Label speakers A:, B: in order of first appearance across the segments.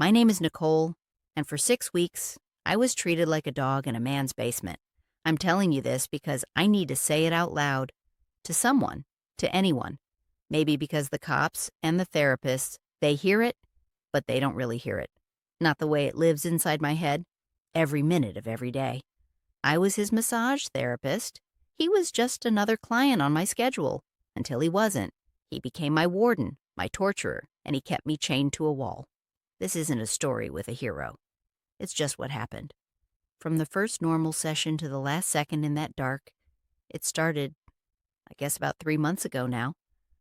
A: My name is Nicole, and for 6 weeks, I was treated like a dog in a man's basement. I'm telling you this because I need to say it out loud to someone, to anyone. Maybe because the cops and the therapists, they hear it, but they don't really hear it. Not the way it lives inside my head, every minute of every day. I was his massage therapist. He was just another client on my schedule until he wasn't. He became my warden, my torturer, and he kept me chained to a wall. This isn't a story with a hero. It's just what happened. From the first normal session to the last second in that dark, it started, I guess, about 3 months ago now.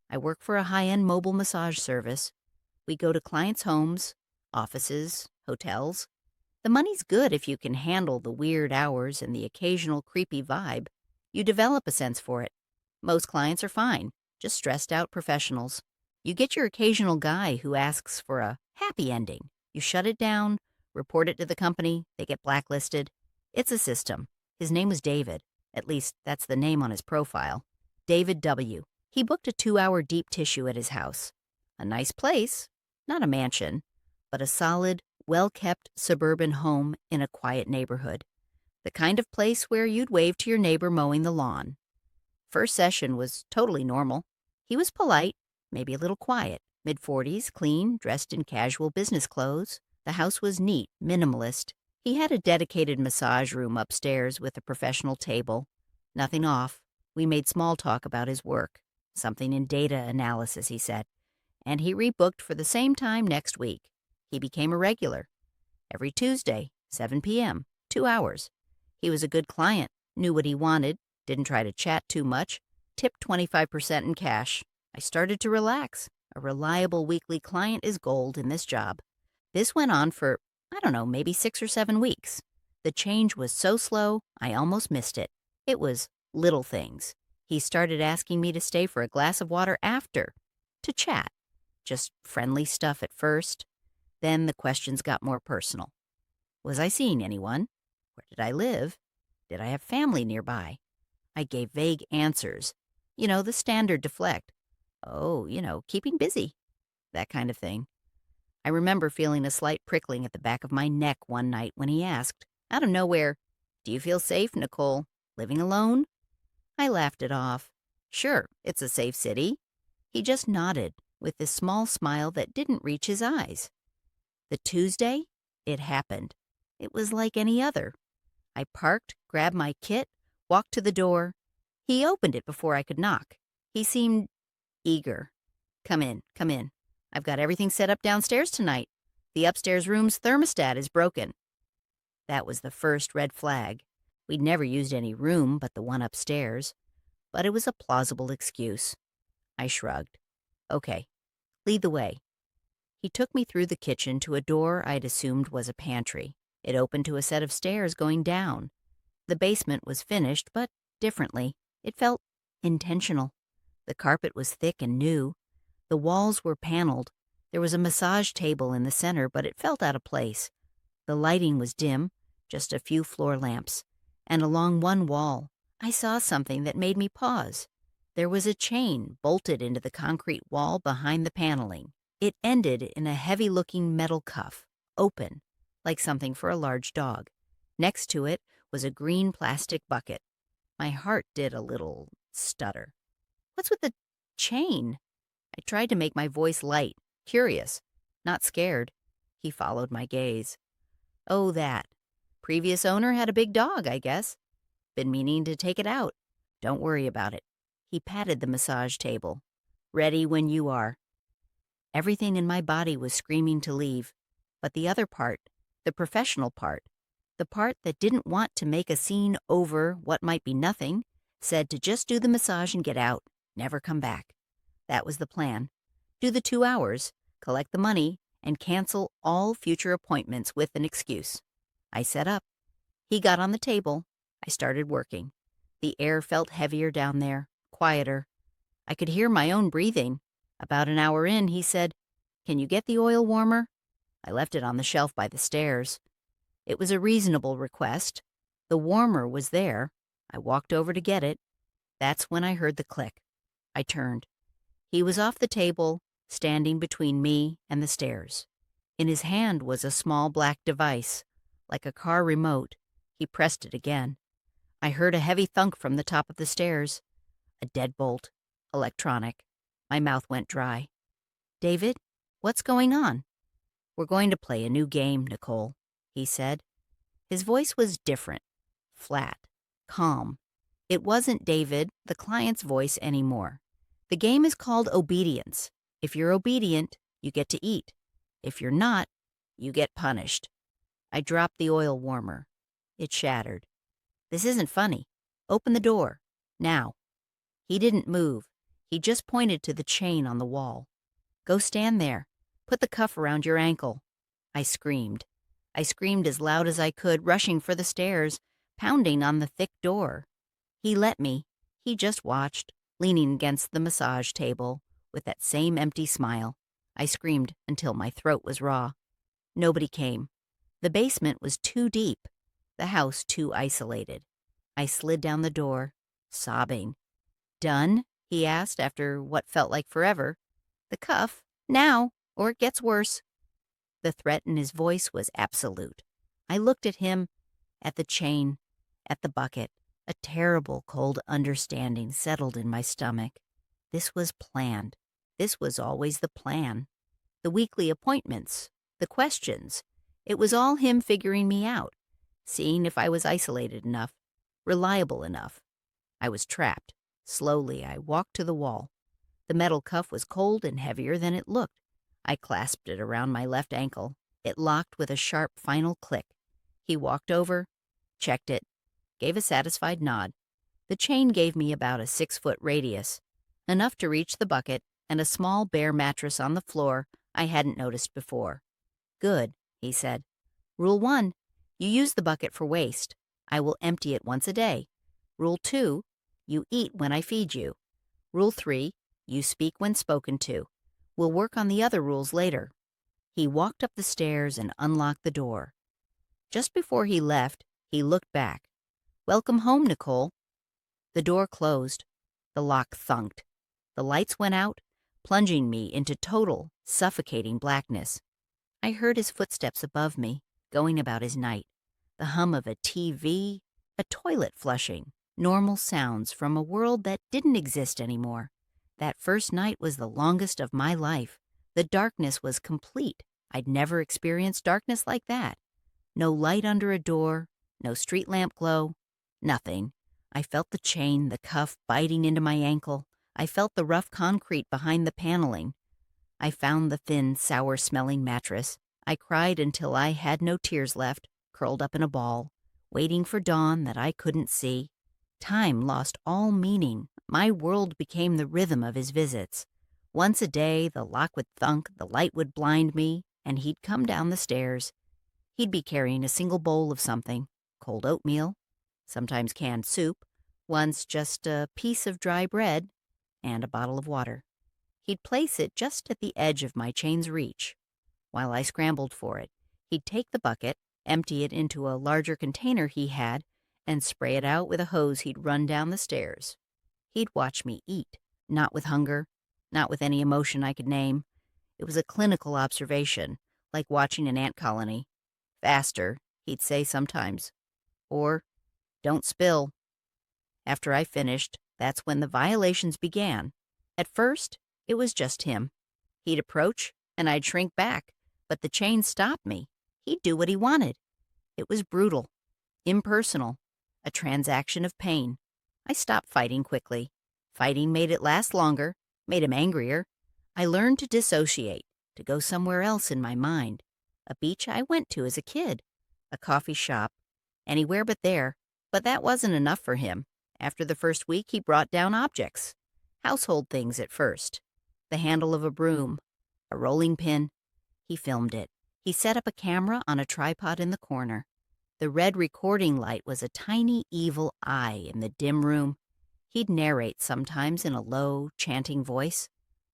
A: I work for a high-end mobile massage service. We go to clients' homes, offices, hotels. The money's good if you can handle the weird hours and the occasional creepy vibe. You develop a sense for it. Most clients are fine, just stressed out professionals. You get your occasional guy who asks for a happy ending. You shut it down, report it to the company, they get blacklisted. It's a system. His name was David. At least, that's the name on his profile. David W. He booked a 2-hour deep tissue at his house. A nice place, not a mansion, but a solid, well-kept suburban home in a quiet neighborhood. The kind of place where you'd wave to your neighbor mowing the lawn. First session was totally normal. He was polite, maybe a little quiet, mid-40s, clean, dressed in casual business clothes. The house was neat, minimalist. He had a dedicated massage room upstairs with a professional table. Nothing off. We made small talk about his work. Something in data analysis, he said. And he rebooked for the same time next week. He became a regular. Every Tuesday, 7 p.m., 2 hours. He was a good client, knew what he wanted, didn't try to chat too much, tipped 25% in cash. I started to relax. A reliable weekly client is gold in this job. This went on for, I don't know, maybe 6 or 7 weeks. The change was so slow, I almost missed it. It was little things. He started asking me to stay for a glass of water after, to chat. Just friendly stuff at first. Then the questions got more personal. Was I seeing anyone? Where did I live? Did I have family nearby? I gave vague answers. The standard deflect. Oh, keeping busy. That kind of thing. I remember feeling a slight prickling at the back of my neck one night when he asked, out of nowhere, "Do you feel safe, Nicole? Living alone?" I laughed it off. Sure, it's a safe city. He just nodded with this small smile that didn't reach his eyes. The Tuesday, it happened. It was like any other. I parked, grabbed my kit, walked to the door. He opened it before I could knock. He seemed eager. Come in, come in. I've got everything set up downstairs tonight. The upstairs room's thermostat is broken. That was the first red flag. We'd never used any room but the one upstairs. But it was a plausible excuse. I shrugged. Okay, lead the way. He took me through the kitchen to a door I'd assumed was a pantry. It opened to a set of stairs going down. The basement was finished, but differently. It felt intentional. The carpet was thick and new. The walls were paneled. There was a massage table in the center, but it felt out of place. The lighting was dim, just a few floor lamps. And along one wall, I saw something that made me pause. There was a chain bolted into the concrete wall behind the paneling. It ended in a heavy-looking metal cuff, open, like something for a large dog. Next to it was a green plastic bucket. My heart did a little stutter. What's with the chain? I tried to make my voice light, curious, not scared. He followed my gaze. Oh, that. Previous owner had a big dog, I guess. Been meaning to take it out. Don't worry about it. He patted the massage table. Ready when you are. Everything in my body was screaming to leave. But the other part, the professional part, the part that didn't want to make a scene over what might be nothing, said to just do the massage and get out, never come back. That was the plan. Do the 2 hours, collect the money, and cancel all future appointments with an excuse. I set up. He got on the table. I started working. The air felt heavier down there, quieter. I could hear my own breathing. About an hour in, he said, "Can you get the oil warmer?" I left it on the shelf by the stairs. It was a reasonable request. The warmer was there. I walked over to get it. That's when I heard the click. I turned. He was off the table, standing between me and the stairs. In his hand was a small black device, like a car remote. He pressed it again. I heard a heavy thunk from the top of the stairs. A deadbolt. Electronic. My mouth went dry. David, what's going on? We're going to play a new game, Nicole, he said. His voice was different. Flat. Calm. It wasn't David, the client's voice, anymore. The game is called obedience. If you're obedient, you get to eat. If you're not, you get punished. I dropped the oil warmer. It shattered. This isn't funny. Open the door. Now. He didn't move. He just pointed to the chain on the wall. Go stand there. Put the cuff around your ankle. I screamed. I screamed as loud as I could, rushing for the stairs, pounding on the thick door. He let me. He just watched, leaning against the massage table, with that same empty smile. I screamed until my throat was raw. Nobody came. The basement was too deep, the house too isolated. I slid down the door, sobbing. Done? He asked after what felt like forever. The cuff, now, or it gets worse. The threat in his voice was absolute. I looked at him, at the chain, at the bucket. A terrible, cold understanding settled in my stomach. This was planned. This was always the plan. The weekly appointments, the questions. It was all him figuring me out, seeing if I was isolated enough, reliable enough. I was trapped. Slowly, I walked to the wall. The metal cuff was cold and heavier than it looked. I clasped it around my left ankle. It locked with a sharp final click. He walked over, checked it, gave a satisfied nod. The chain gave me about a 6-foot radius, enough to reach the bucket and a small bare mattress on the floor I hadn't noticed before. Good, he said. Rule 1, you use the bucket for waste. I will empty it once a day. Rule 2, you eat when I feed you. Rule 3, you speak when spoken to. We'll work on the other rules later. He walked up the stairs and unlocked the door. Just before he left, he looked back. Welcome home, Nicole. The door closed. The lock thunked. The lights went out, plunging me into total, suffocating blackness. I heard his footsteps above me, going about his night. The hum of a TV, a toilet flushing, normal sounds from a world that didn't exist anymore. That first night was the longest of my life. The darkness was complete. I'd never experienced darkness like that. No light under a door, no street lamp glow, nothing. I felt the chain, the cuff biting into my ankle. I felt the rough concrete behind the paneling. I found the thin, sour-smelling mattress. I cried until I had no tears left, curled up in a ball, waiting for dawn that I couldn't see. Time lost all meaning. My world became the rhythm of his visits. Once a day, the lock would thunk, the light would blind me, and he'd come down the stairs. He'd be carrying a single bowl of something, cold oatmeal, sometimes canned soup, once just a piece of dry bread, and a bottle of water. He'd place it just at the edge of my chain's reach. While I scrambled for it, he'd take the bucket, empty it into a larger container he had, and spray it out with a hose he'd run down the stairs. He'd watch me eat, not with hunger, not with any emotion I could name. It was a clinical observation, like watching an ant colony. Faster, he'd say sometimes. Or, don't spill. After I finished, that's when the violations began. At first, it was just him. He'd approach, and I'd shrink back, but the chain stopped me. He'd do what he wanted. It was brutal, impersonal, a transaction of pain. I stopped fighting quickly. Fighting made it last longer, made him angrier. I learned to dissociate, to go somewhere else in my mind. A beach I went to as a kid, a coffee shop, anywhere but there. But that wasn't enough for him. After the first week, he brought down objects. Household things at first. The handle of a broom, a rolling pin. He filmed it. He set up a camera on a tripod in the corner. The red recording light was a tiny evil eye in the dim room. He'd narrate sometimes in a low, chanting voice.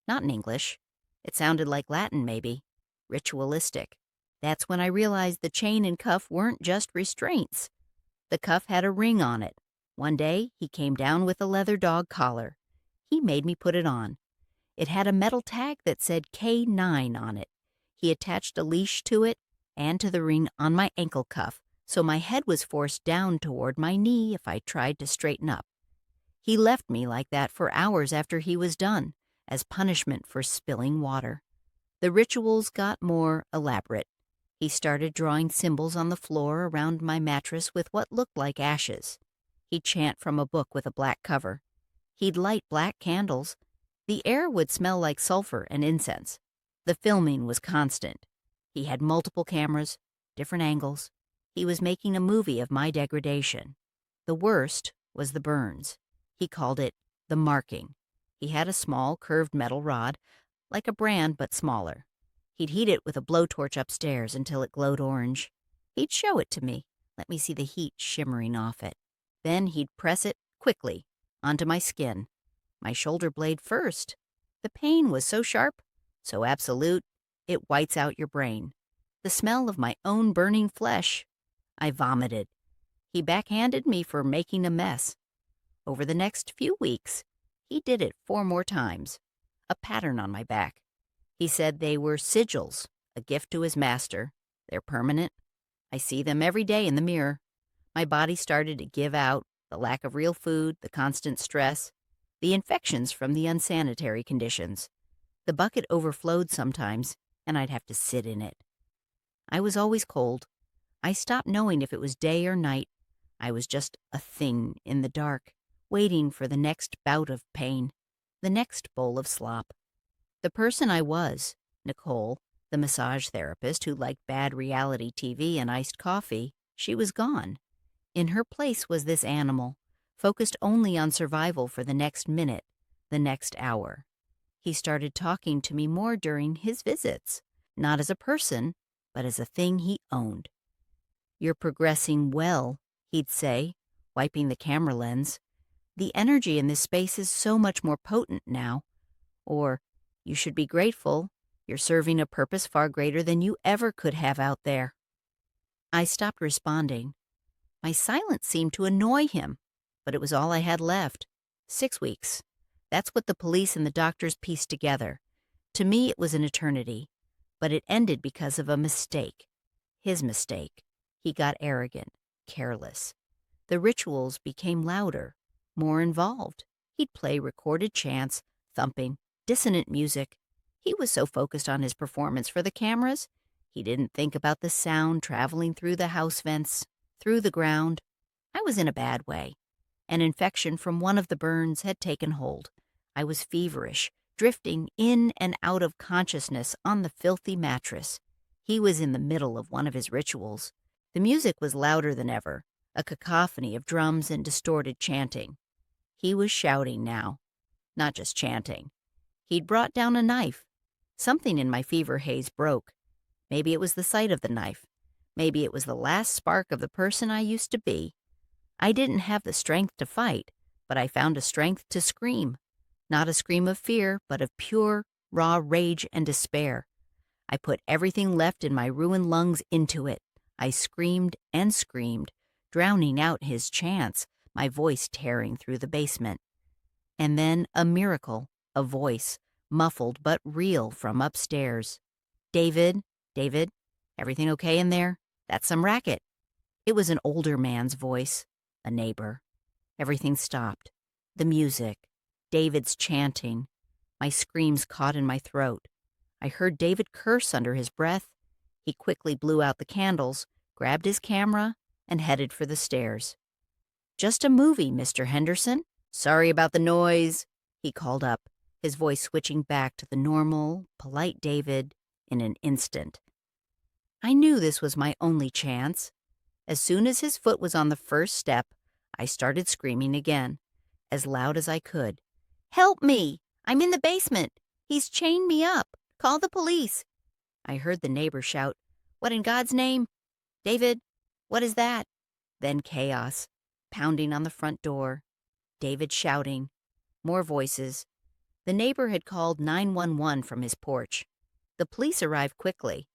A: Not in English. It sounded like Latin, maybe. Ritualistic. That's when I realized the chain and cuff weren't just restraints. The cuff had a ring on it. One day, he came down with a leather dog collar. He made me put it on. It had a metal tag that said K9 on it. He attached a leash to it and to the ring on my ankle cuff, so my head was forced down toward my knee if I tried to straighten up. He left me like that for hours after he was done, as punishment for spilling water. The rituals got more elaborate. He started drawing symbols on the floor around my mattress with what looked like ashes. He'd chant from a book with a black cover. He'd light black candles. The air would smell like sulfur and incense. The filming was constant. He had multiple cameras, different angles. He was making a movie of my degradation. The worst was the burns. He called it the marking. He had a small, curved metal rod, like a brand but smaller. He'd heat it with a blowtorch upstairs until it glowed orange. He'd show it to me, let me see the heat shimmering off it. Then he'd press it quickly onto my skin, my shoulder blade first. The pain was so sharp, so absolute, it whites out your brain. The smell of my own burning flesh. I vomited. He backhanded me for making a mess. Over the next few weeks, he did it 4 more times, a pattern on my back. He said they were sigils, a gift to his master. They're permanent. I see them every day in the mirror. My body started to give out, the lack of real food, the constant stress, the infections from the unsanitary conditions. The bucket overflowed sometimes, and I'd have to sit in it. I was always cold. I stopped knowing if it was day or night. I was just a thing in the dark, waiting for the next bout of pain, the next bowl of slop. The person I was, Nicole, the massage therapist who liked bad reality TV and iced coffee, she was gone. In her place was this animal, focused only on survival for the next minute, the next hour. He started talking to me more during his visits, not as a person, but as a thing he owned. "You're progressing well," he'd say, wiping the camera lens. "The energy in this space is so much more potent now." Or, "You should be grateful. You're serving a purpose far greater than you ever could have out there." I stopped responding. My silence seemed to annoy him, but it was all I had left. 6 weeks. That's what the police and the doctors pieced together. To me, it was an eternity, but it ended because of a mistake. His mistake. He got arrogant, careless. The rituals became louder, more involved. He'd play recorded chants, thumping, dissonant music. He was so focused on his performance for the cameras, he didn't think about the sound traveling through the house vents, through the ground. I was in a bad way. An infection from one of the burns had taken hold. I was feverish, drifting in and out of consciousness on the filthy mattress. He was in the middle of one of his rituals. The music was louder than ever, a cacophony of drums and distorted chanting. He was shouting now, not just chanting. He'd brought down a knife. Something in my fever haze broke. Maybe it was the sight of the knife. Maybe it was the last spark of the person I used to be. I didn't have the strength to fight, but I found a strength to scream. Not a scream of fear, but of pure, raw rage and despair. I put everything left in my ruined lungs into it. I screamed and screamed, drowning out his chants, my voice tearing through the basement. And then a miracle, a voice, muffled but real from upstairs. "David, David, everything okay in there? That's some racket." It was an older man's voice, a neighbor. Everything stopped. The music, David's chanting. My screams caught in my throat. I heard David curse under his breath. He quickly blew out the candles, grabbed his camera, and headed for the stairs. "Just a movie, Mr. Henderson. Sorry about the noise," he called up, his voice switching back to the normal, polite David in an instant. I knew this was my only chance. As soon as his foot was on the first step, I started screaming again, as loud as I could. "Help me! I'm in the basement! He's chained me up! Call the police!" I heard the neighbor shout, "What in God's name? David, what is that?" Then chaos, pounding on the front door. David shouting. More voices. The neighbor had called 911 from his porch. The police arrived quickly.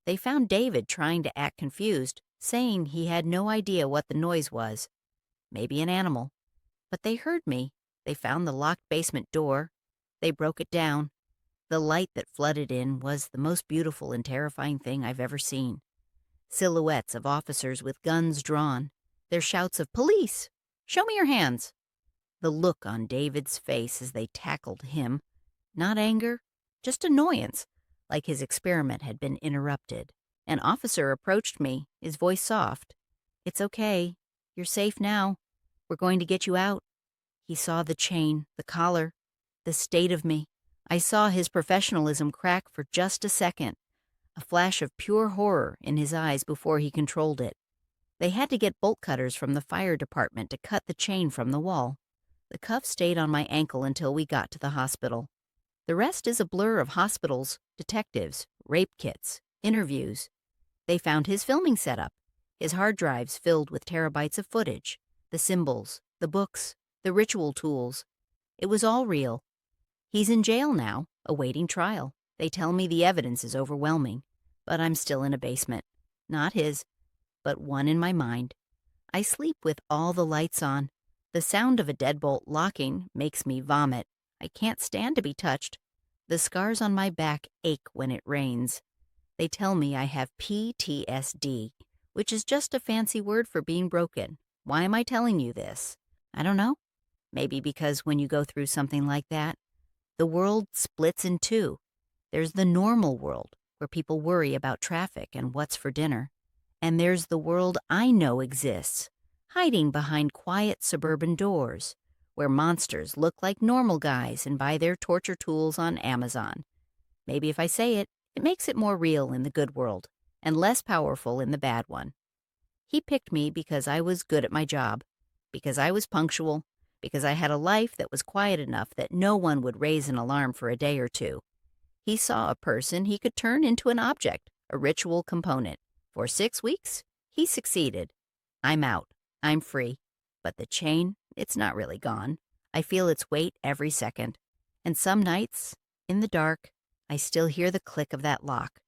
A: They found David trying to act confused, saying he had no idea what the noise was. Maybe an animal. But they heard me. They found the locked basement door. They broke it down. The light that flooded in was the most beautiful and terrifying thing I've ever seen. Silhouettes of officers with guns drawn, their shouts of "Police! Show me your hands!" The look on David's face as they tackled him, not anger, just annoyance, like his experiment had been interrupted. An officer approached me, his voice soft. "It's okay. You're safe now. We're going to get you out." He saw the chain, the collar, the state of me. I saw his professionalism crack for just a second, a flash of pure horror in his eyes before he controlled it. They had to get bolt cutters from the fire department to cut the chain from the wall. The cuff stayed on my ankle until we got to the hospital. The rest is a blur of hospitals, detectives, rape kits, interviews. They found his filming setup, his hard drives filled with terabytes of footage, the symbols, the books, the ritual tools. It was all real. He's in jail now, awaiting trial. They tell me the evidence is overwhelming, but I'm still in a basement. Not his, but one in my mind. I sleep with all the lights on. The sound of a deadbolt locking makes me vomit. I can't stand to be touched. The scars on my back ache when it rains. They tell me I have PTSD, which is just a fancy word for being broken. Why am I telling you this? I don't know. Maybe because when you go through something like that, the world splits in two. There's the normal world, where people worry about traffic and what's for dinner. And there's the world I know exists, hiding behind quiet suburban doors, where monsters look like normal guys and buy their torture tools on Amazon. Maybe if I say it, it makes it more real in the good world and less powerful in the bad one. He picked me because I was good at my job, because I was punctual, because I had a life that was quiet enough that no one would raise an alarm for a day or two. He saw a person he could turn into an object, a ritual component. For 6 weeks, he succeeded. I'm out. I'm free. But the chain, it's not really gone. I feel its weight every second. And some nights, in the dark, I still hear the click of that lock.